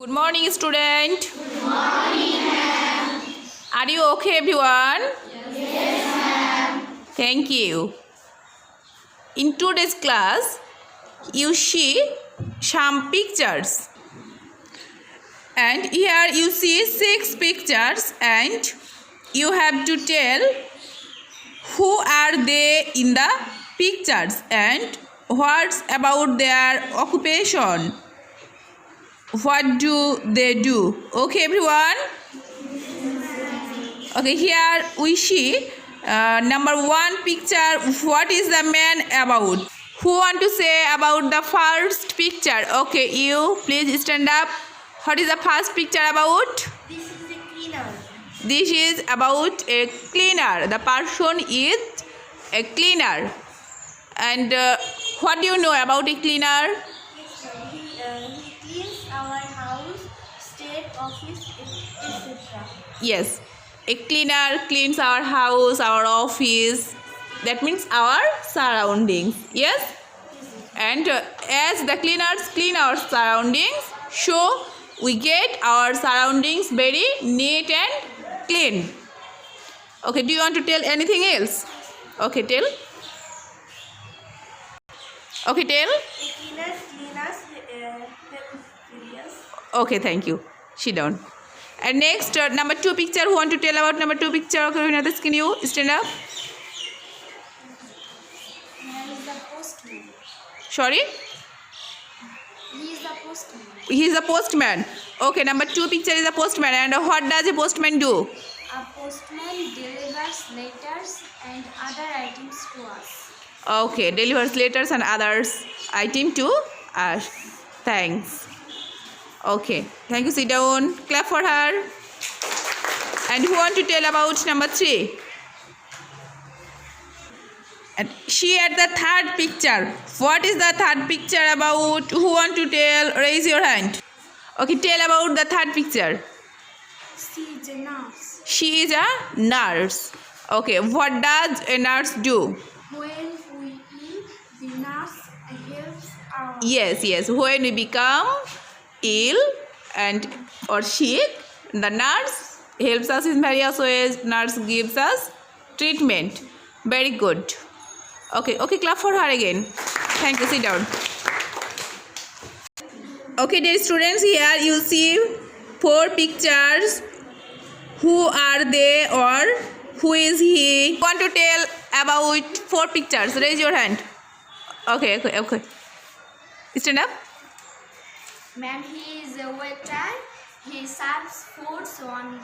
Good morning, student. Good morning, ma'am. Are you okay, everyone? Yes, ma'am. Thank you. In today's class, you see some pictures. And here you see 6 pictures and you have to tell who are they in the pictures and what's about their occupation. What do they do? Okay, everyone? Okay, here we see number 1 picture. What is the man about? Who want to say about the first picture? Okay, you please stand up. What is the first picture about? This is a cleaner. This is about a cleaner. The person is a cleaner. And what do you know about a cleaner? He cleans our house, state office, etc. Yes, a cleaner cleans our house, our office. That means our surroundings. Yes? And as the cleaners clean our surroundings, so we get our surroundings very neat and clean. Okay, do you want to tell anything else? Okay, tell. Okay, tell. A cleaner cleaners Okay, thank you. Sit down. And next, number 2 picture. Who want to tell about number 2 picture? Okay, can you stand up? He is the postman. Sorry? He is the postman. He is a postman. Okay, number 2 picture is a postman. And what does a postman do? A postman delivers letters and other items to us. Okay, delivers letters and others item to us. Thanks. Okay, thank you. Sit down. Clap for her. And who want to tell about number 3? And she at the 3rd picture. What is the 3rd picture about? Who want to tell? Raise your hand. Okay, tell about the 3rd picture. She is a nurse. She is a nurse. Okay, what does a nurse do? When we eat, the nurse helps our... Yes. When we become ill and or sick, the nurse helps us in various ways. Nurse gives us treatment. Very good. Okay, clap for her again. Thank you. Sit down. Okay, dear students, here you see 4 pictures. Who are they or who is he? Want to tell about 4 pictures? Raise your hand. Okay. Stand up. Ma'am, he is a waiter. He serves foods on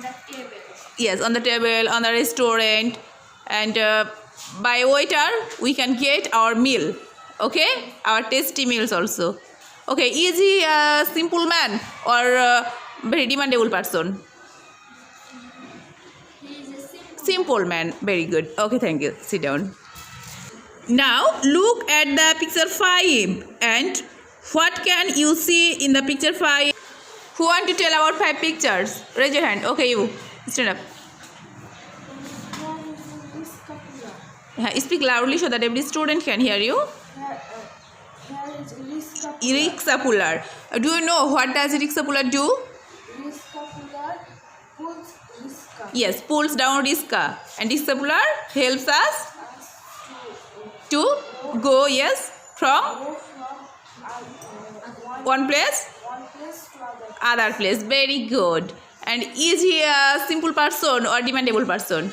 the table. Yes, on the table, on the restaurant. And by waiter, we can get our meal. Okay? Our tasty meals also. Okay, is he a simple man or a very demandable person? He is a Simple man. Very good. Okay, thank you. Sit down. Now, look at the picture 5. And what can you see in the picture 5? Who want to tell about 5 pictures? Raise your hand. Okay, you. Stand up. Speak loudly so that every student can hear you. Rickshaw puller. Do you know what does rickshaw puller do? Yes, pulls down rickshaw. And rickshaw puller helps us to go, yes, from one place other place. Very good. And is he a simple person or demandable person?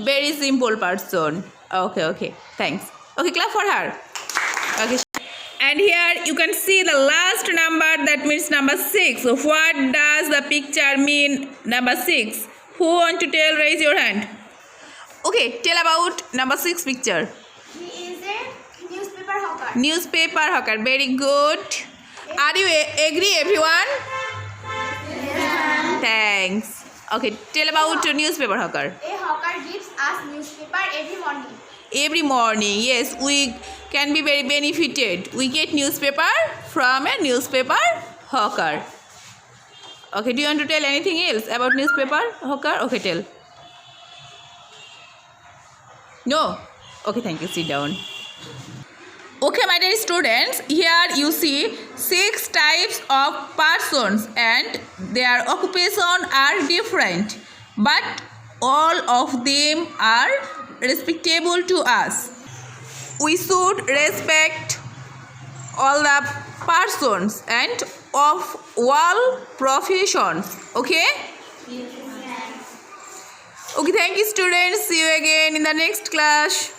Very simple person. Okay. Thanks. Okay, clap for her. Okay. And here you can see the last number, that means number 6. So what does the picture mean? Number 6. Who want to tell? Raise your hand. Okay, tell about number 6 picture. He is a newspaper hawker. Newspaper hawker. Very good. Are you agree, everyone? Yes. Thanks. Okay, tell about newspaper hawker. A hawker gives us newspaper every morning. Every morning, yes, we can be very benefited. We get newspaper from a newspaper hawker. Okay, do you want to tell anything else about newspaper hawker? Okay, tell. No? Okay, thank you. Sit down. Okay, my dear students, here you see 6 types of persons and their occupation are different, but all of them are respectable to us. We should respect all the persons and of all professions. Okay? Okay, thank you students. See you again in the next class.